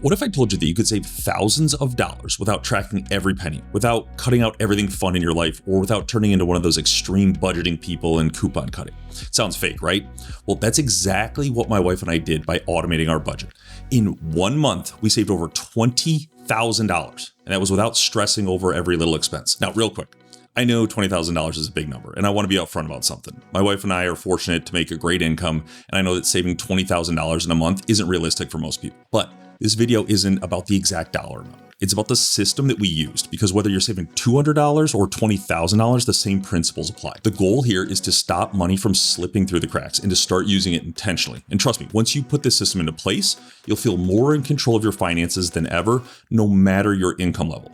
What if I told you that you could save thousands of dollars without tracking every penny, without cutting out everything fun in your life, or without turning into one of those extreme budgeting people and coupon cutting? Sounds fake, right? Well, that's exactly what my wife and I did by automating our budget. In 1 month, we saved over $20,000, and that was without stressing over every little expense. Now, real quick, I know $20,000 is a big number, and I want to be upfront about something. My wife and I are fortunate to make a great income, and I know that saving $20,000 in a month isn't realistic for most people. But this video isn't about the exact dollar amount. It's about the system that we used, because whether you're saving $200 or $20,000, the same principles apply. The goal here is to stop money from slipping through the cracks and to start using it intentionally. And trust me, once you put this system into place, you'll feel more in control of your finances than ever, no matter your income level.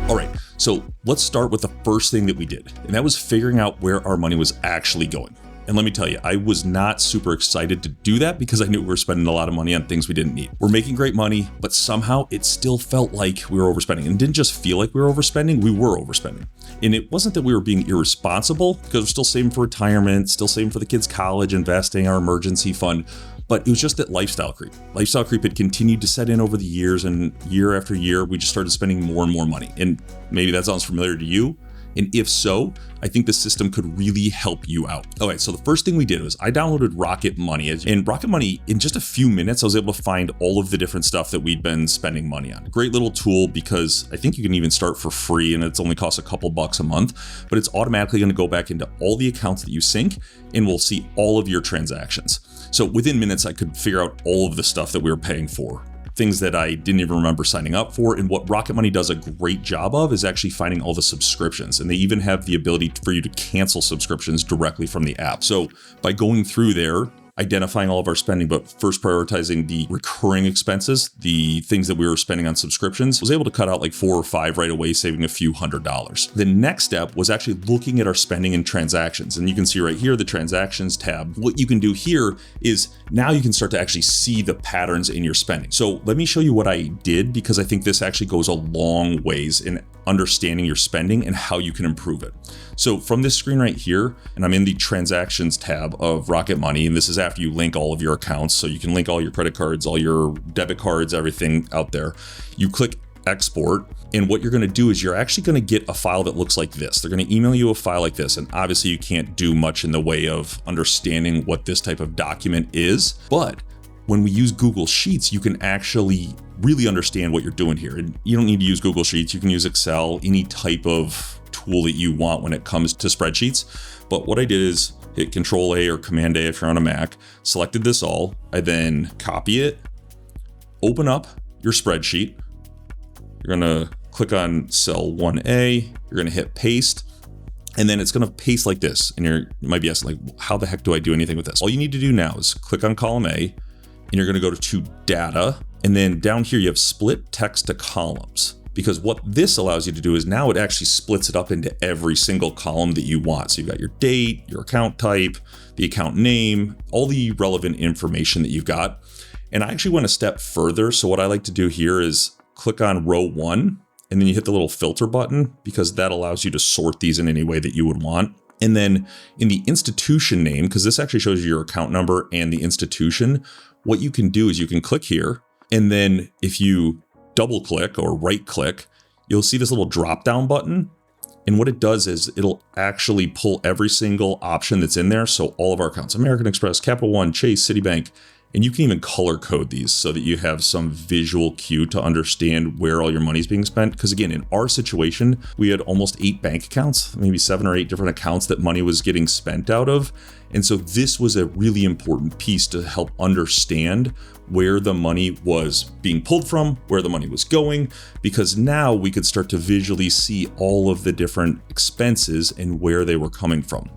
All right, so let's start with the first thing that we did, and that was figuring out where our money was actually going. And let me tell you, I was not super excited to do that because I knew we were spending a lot of money on things we didn't need. We're making great money, but somehow it still felt like we were overspending. And it didn't just feel like we were overspending, we were overspending. And it wasn't that we were being irresponsible, because we're still saving for retirement, still saving for the kids' college, investing, our emergency fund. But it was just that lifestyle creep. Lifestyle creep had continued to set in over the years, and year after year, we just started spending more and more money. And maybe that sounds familiar to you. And if so, I think the system could really help you out. Okay, so the first thing we did was I downloaded Rocket Money. And Rocket Money, in just a few minutes, I was able to find all of the different stuff that we'd been spending money on. Great little tool, because I think you can even start for free and it's only costs a couple bucks a month, but it's automatically going to go back into all the accounts that you sync and we'll see all of your transactions. So within minutes, I could figure out all of the stuff that we were paying for, things that I didn't even remember signing up for. And what Rocket Money does a great job of is actually finding all the subscriptions. And they even have the ability for you to cancel subscriptions directly from the app. So by going through there, identifying all of our spending, but first prioritizing the recurring expenses, the things that we were spending on subscriptions, was able to cut out like 4 or 5 right away, saving a few $100s. The next step was actually looking at our spending and transactions. And you can see right here, the transactions tab. What you can do here is now you can start to actually see the patterns in your spending. So let me show you what I did, because I think this actually goes a long ways in understanding your spending and how you can improve it. So from this screen right here, and I'm in the transactions tab of Rocket Money, and this is after you link all of your accounts. So you can link all your credit cards, all your debit cards, everything out there. You click export, and what you're going to do is you're actually going to get a file that looks like this. They're going to email you a file like this, and obviously you can't do much in the way of understanding what this type of document is, but when we use Google Sheets, you can actually really understand what you're doing here. And you don't need to use Google Sheets. You can use Excel, any type of tool that you want when it comes to spreadsheets. But what I did is hit Control A or Command A if you're on a Mac, selected this all. I then copy it, open up your spreadsheet. You're gonna click on cell 1A, you're gonna hit paste, and then it's gonna paste like this. And you might be asking, like, how the heck do I do anything with this? All you need to do now is click on column A, and you're gonna go to data, and then down here you have split text to columns. Because what this allows you to do is now it actually splits it up into every single column that you want. So you've got your date, your account type, the account name, all the relevant information that you've got. And I actually went a step further. So what I like to do here is click on row 1, and then you hit the little filter button, because that allows you to sort these in any way that you would want. And then in the institution name, because this actually shows you your account number and the institution, what you can do is you can click here, and then if you double click or right click, you'll see this little drop down button. And what it does is it'll actually pull every single option that's in there. So all of our accounts, American Express, Capital One, Chase, Citibank, and you can even color code these so that you have some visual cue to understand where all your money is being spent. Because again, in our situation, we had almost 8 bank accounts, maybe 7 or 8 different accounts that money was getting spent out of. And so this was a really important piece to help understand where the money was being pulled from, where the money was going, because now we could start to visually see all of the different expenses and where they were coming from.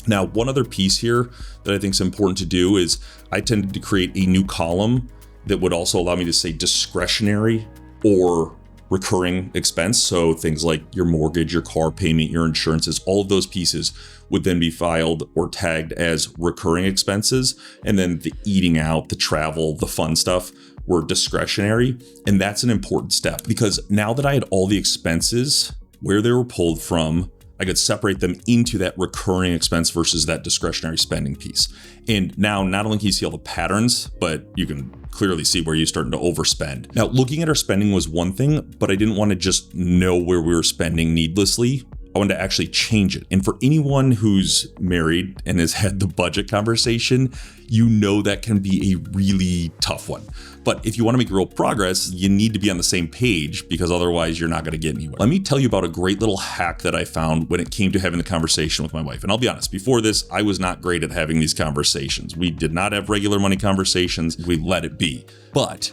Now, one other piece here that I think is important to do is I tended to create a new column that would also allow me to say discretionary or recurring expense. So things like your mortgage, your car payment, your insurances, all of those pieces would then be filed or tagged as recurring expenses. And then the eating out, the travel, the fun stuff were discretionary. And that's an important step, because now that I had all the expenses, where they were pulled from, I could separate them into that recurring expense versus that discretionary spending piece. And now not only can you see all the patterns, but you can clearly see where you're starting to overspend. Now, looking at our spending was one thing, but I didn't want to just know where we were spending needlessly. I wanted to actually change it. And for anyone who's married and has had the budget conversation, you know that can be a really tough one. But if you want to make real progress, you need to be on the same page because otherwise you're not going to get anywhere. Let me tell you about a great little hack that I found when it came to having the conversation with my wife. And I'll be honest, before this, I was not great at having these conversations. We did not have regular money conversations. We let it be. But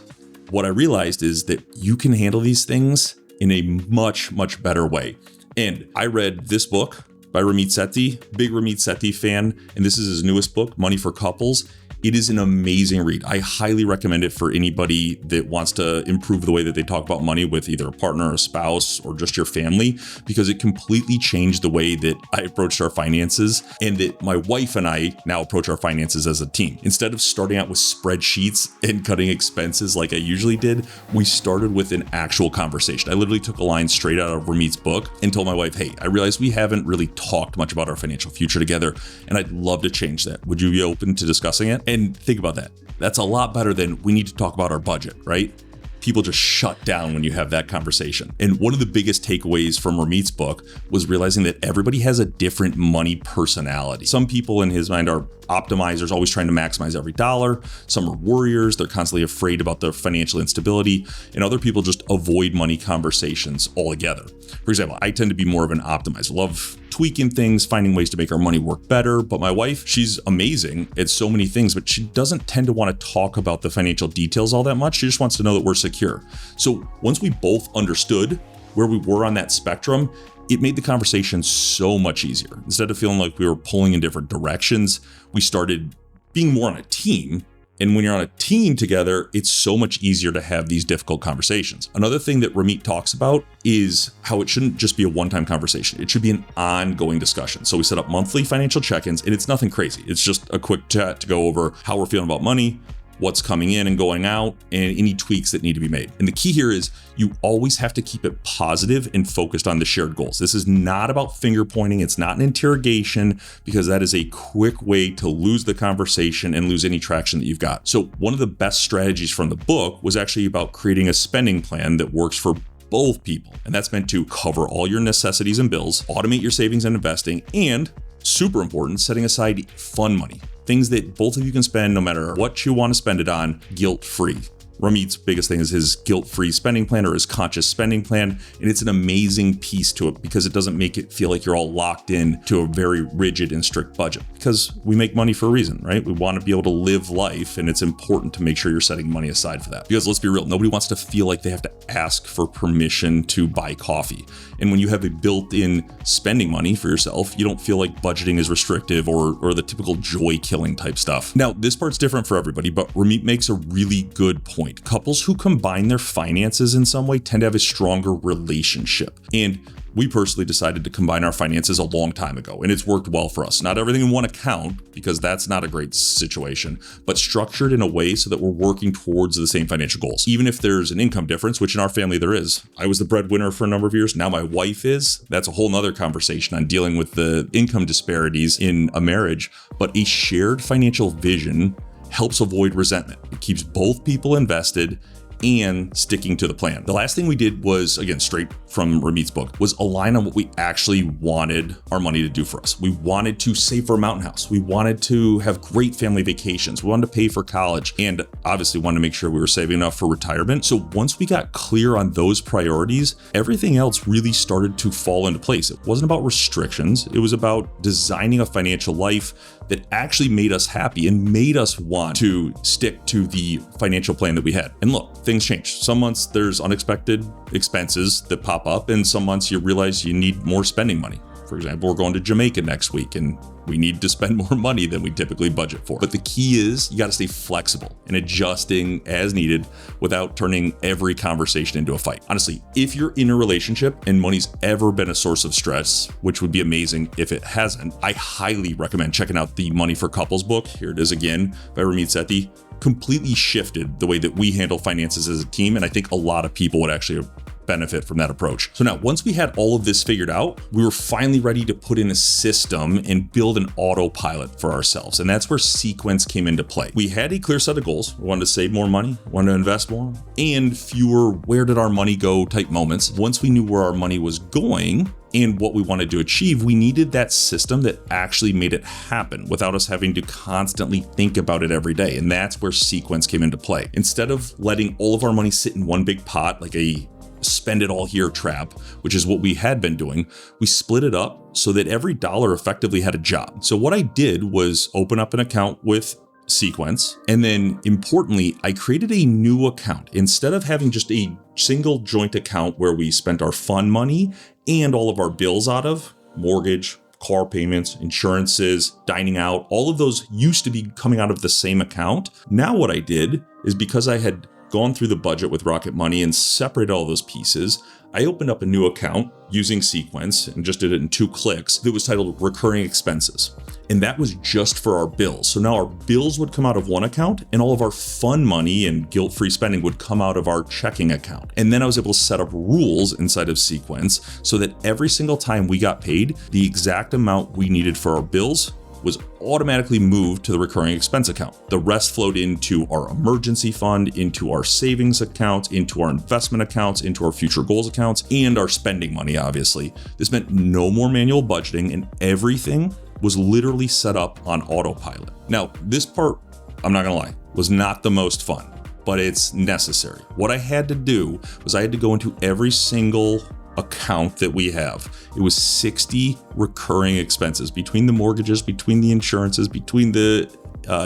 what I realized is that you can handle these things in a much, much better way. And I read this book by Ramit Sethi, big Ramit Sethi fan, and this is his newest book, Money for Couples. It is an amazing read. I highly recommend it for anybody that wants to improve the way that they talk about money with either a partner, a spouse, or just your family, because it completely changed the way that I approached our finances and that my wife and I now approach our finances as a team. Instead of starting out with spreadsheets and cutting expenses like I usually did, we started with an actual conversation. I literally took a line straight out of Ramit's book and told my wife, hey, I realize we haven't really talked much about our financial future together, and I'd love to change that. Would you be open to discussing it? And think about that. That's a lot better than we need to talk about our budget, right? People just shut down when you have that conversation. And one of the biggest takeaways from Ramit's book was realizing that everybody has a different money personality. Some people in his mind are optimizers, always trying to maximize every dollar. Some are worriers. They're constantly afraid about their financial instability. And other people just avoid money conversations altogether. For example, I tend to be more of an optimizer. Love tweaking things, finding ways to make our money work better. But my wife, she's amazing at so many things, but she doesn't tend to want to talk about the financial details all that much. She just wants to know that we're secure. So once we both understood where we were on that spectrum, it made the conversation so much easier. Instead of feeling like we were pulling in different directions, we started being more on a team. And when you're on a team together, it's so much easier to have these difficult conversations. Another thing that Ramit talks about is how it shouldn't just be a one-time conversation. It should be an ongoing discussion. So we set up monthly financial check-ins, and it's nothing crazy. It's just a quick chat to go over how we're feeling about money, what's coming in and going out, and any tweaks that need to be made. And the key here is you always have to keep it positive and focused on the shared goals. This is not about finger pointing. It's not an interrogation, because that is a quick way to lose the conversation and lose any traction that you've got. So one of the best strategies from the book was actually about creating a spending plan that works for both people. And that's meant to cover all your necessities and bills, automate your savings and investing, and super important, setting aside fun money. Things that both of you can spend no matter what you want to spend it on, guilt-free. Ramit's biggest thing is his guilt-free spending plan or his conscious spending plan. And it's an amazing piece to it because it doesn't make it feel like you're all locked in to a very rigid and strict budget, because we make money for a reason, right? We want to be able to live life, and it's important to make sure you're setting money aside for that. Because let's be real, nobody wants to feel like they have to ask for permission to buy coffee. And when you have a built-in spending money for yourself, you don't feel like budgeting is restrictive or the typical joy-killing type stuff. Now, this part's different for everybody, but Ramit makes a really good point. Couples who combine their finances in some way tend to have a stronger relationship. And we personally decided to combine our finances a long time ago, and it's worked well for us. Not everything in one account, because that's not a great situation, but structured in a way so that we're working towards the same financial goals. Even if there's an income difference, which in our family there is. I was the breadwinner for a number of years. Now my wife is. That's a whole nother conversation on dealing with the income disparities in a marriage. But a shared financial vision helps avoid resentment. It keeps both people invested and sticking to the plan. The last thing we did was, again, straight from Ramit's book, was align on what we actually wanted our money to do for us. We wanted to save for a mountain house. We wanted to have great family vacations. We wanted to pay for college, and obviously wanted to make sure we were saving enough for retirement. So once we got clear on those priorities, everything else really started to fall into place. It wasn't about restrictions. It was about designing a financial life that actually made us happy and made us want to stick to the financial plan that we had. And look, things change. Some months there's unexpected expenses that pop up, and some months you realize you need more spending money. For example, we're going to Jamaica next week and we need to spend more money than we typically budget for. But the key is you got to stay flexible and adjusting as needed without turning every conversation into a fight. Honestly, if you're in a relationship and money's ever been a source of stress, which would be amazing if it hasn't, I highly recommend checking out the Money for Couples book. Here it is again by Ramit Sethi. Completely shifted the way that we handle finances as a team. And I think a lot of people would actually benefit from that approach. So now, once we had all of this figured out, we were finally ready to put in a system and build an autopilot for ourselves. And that's where sequence came into play. We had a clear set of goals. We wanted to save more money, wanted to invest more, and fewer where did our money go type moments. Once we knew where our money was going and what we wanted to achieve, we needed that system that actually made it happen without us having to constantly think about it every day. And that's where sequence came into play. Instead of letting all of our money sit in one big pot like a spend it all here trap, which is what we had been doing, we split it up so that every dollar effectively had a job. So what I did was open up an account with Sequence. And then importantly, I created a new account. Instead of having just a single joint account where we spent our fun money and all of our bills out of, mortgage, car payments, insurances, dining out, all of those used to be coming out of the same account. Now what I did is, because I had gone through the budget with Rocket Money and separated all those pieces, I opened up a new account using Sequence and just did it in 2 clicks that was titled Recurring Expenses. And that was just for our bills. So now our bills would come out of one account and all of our fun money and guilt-free spending would come out of our checking account. And then I was able to set up rules inside of Sequence so that every single time we got paid, the exact amount we needed for our bills was automatically moved to the recurring expense account. The rest flowed into our emergency fund, into our savings accounts, into our investment accounts, into our future goals accounts, and our spending money, obviously. This meant no more manual budgeting, and everything was literally set up on autopilot. Now, this part, I'm not gonna lie, was not the most fun, but it's necessary. What I had to do was I had to go into every single account that we have. It was 60 recurring expenses between the mortgages, between the insurances, between the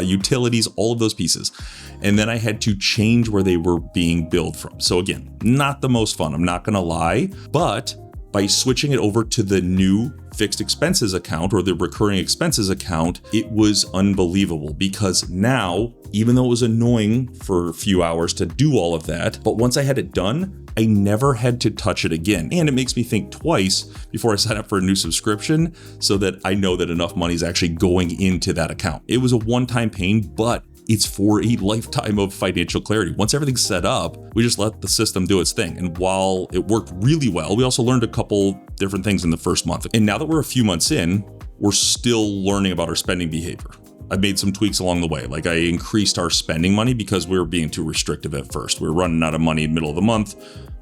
utilities, all of those pieces. And then I had to change where they were being billed from. So again, not the most fun, I'm not gonna lie, but by switching it over to the new fixed expenses account or the recurring expenses account, it was unbelievable, because now, even though it was annoying for a few hours to do all of that, but once I had it done, I never had to touch it again. And it makes me think twice before I sign up for a new subscription so that I know that enough money is actually going into that account. It was a one-time pain, but it's for a lifetime of financial clarity. Once everything's set up, we just let the system do its thing. And while it worked really well, we also learned a couple different things in the first month. And now that we're a few months in, we're still learning about our spending behavior. I made some tweaks along the way. Like, I increased our spending money because we were being too restrictive at first. We were running out of money in the middle of the month.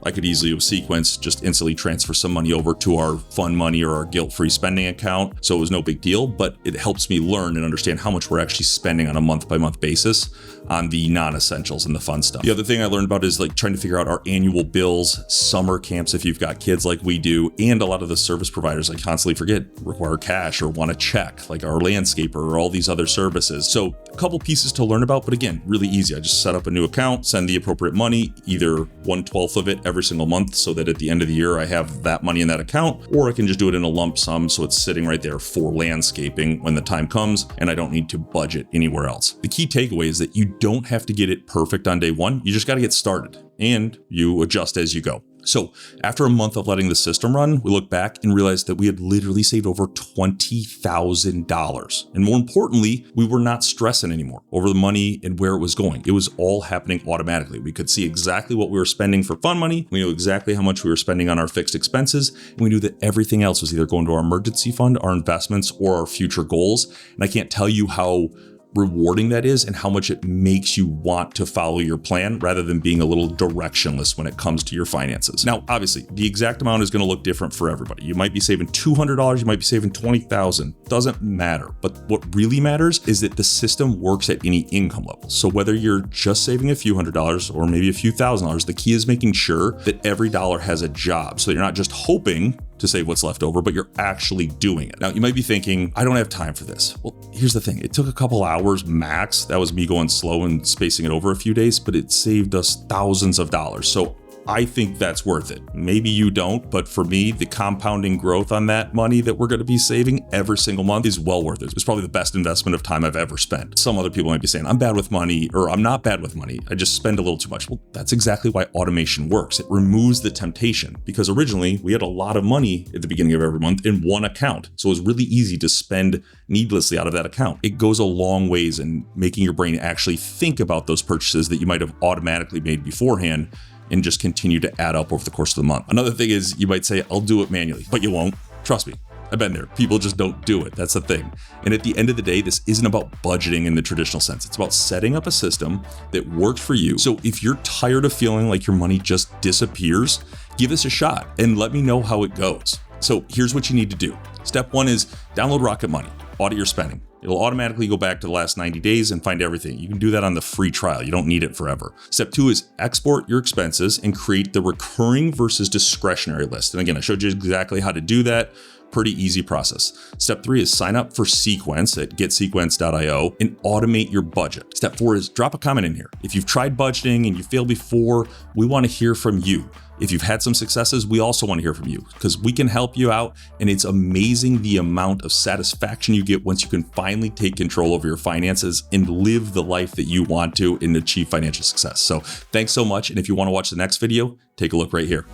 I could easily, with Sequence, just instantly transfer some money over to our fun money or our guilt-free spending account. So it was no big deal, but it helps me learn and understand how much we're actually spending on a month-by-month basis on the non-essentials and the fun stuff. The other thing I learned about is like trying to figure out our annual bills, summer camps if you've got kids like we do, and a lot of the service providers I constantly forget require cash or want to check, like our landscaper or all these other services. So a couple pieces to learn about, but again, really easy. I just set up a new account, send the appropriate money, either 1/12 of it every single month so that at the end of the year I have that money in that account, or I can just do it in a lump sum so it's sitting right there for landscaping when the time comes and I don't need to budget anywhere else. The key takeaway is that you don't have to get it perfect on day one. You just got to get started and you adjust as you go. So after a month of letting the system run, we looked back and realized that we had literally saved over $20,000. And more importantly, we were not stressing anymore over the money and where it was going. It was all happening automatically. We could see exactly what we were spending for fun money. We knew exactly how much we were spending on our fixed expenses. And we knew that everything else was either going to our emergency fund, our investments, or our future goals. And I can't tell you how rewarding that is and how much it makes you want to follow your plan rather than being a little directionless when it comes to your finances. Now, obviously, the exact amount is going to look different for everybody. You might be saving $200, you might be saving $20,000. Doesn't matter. But what really matters is that the system works at any income level. So whether you're just saving a few $100s or maybe a few $1,000s, the key is making sure that every dollar has a job so that you're not just hoping to save what's left over, but you're actually doing it. Now, you might be thinking, I don't have time for this. Well, here's the thing. It took a couple hours max. That was me going slow and spacing it over a few days, but it saved us thousands of dollars. So I think that's worth it. Maybe you don't, but for me, the compounding growth on that money that we're going to be saving every single month is well worth it. It's probably the best investment of time I've ever spent. Some other people might be saying, I'm bad with money, or I'm not bad with money. I just spend a little too much. Well, that's exactly why automation works. It removes the temptation, because originally we had a lot of money at the beginning of every month in one account. So it was really easy to spend needlessly out of that account. It goes a long ways in making your brain actually think about those purchases that you might have automatically made beforehand, and just continue to add up over the course of the month. Another thing is you might say, I'll do it manually, but you won't. Trust me. I've been there. People just don't do it. That's the thing. And at the end of the day, this isn't about budgeting in the traditional sense. It's about setting up a system that works for you. So if you're tired of feeling like your money just disappears, give this a shot and let me know how it goes. So here's what you need to do. Step 1 is download Rocket Money, audit your spending. It'll automatically go back to the last 90 days and find everything. You can do that on the free trial. You don't need it forever. Step 2 is export your expenses and create the recurring versus discretionary list. And again, I showed you exactly how to do that. Pretty easy process. Step 3 is sign up for Sequence at getsequence.io and automate your budget. Step 4 is drop a comment in here. If you've tried budgeting and you failed before, we want to hear from you. If you've had some successes, we also want to hear from you because we can help you out. And it's amazing the amount of satisfaction you get once you can finally take control over your finances and live the life that you want to and achieve financial success. So thanks so much. And if you want to watch the next video, take a look right here.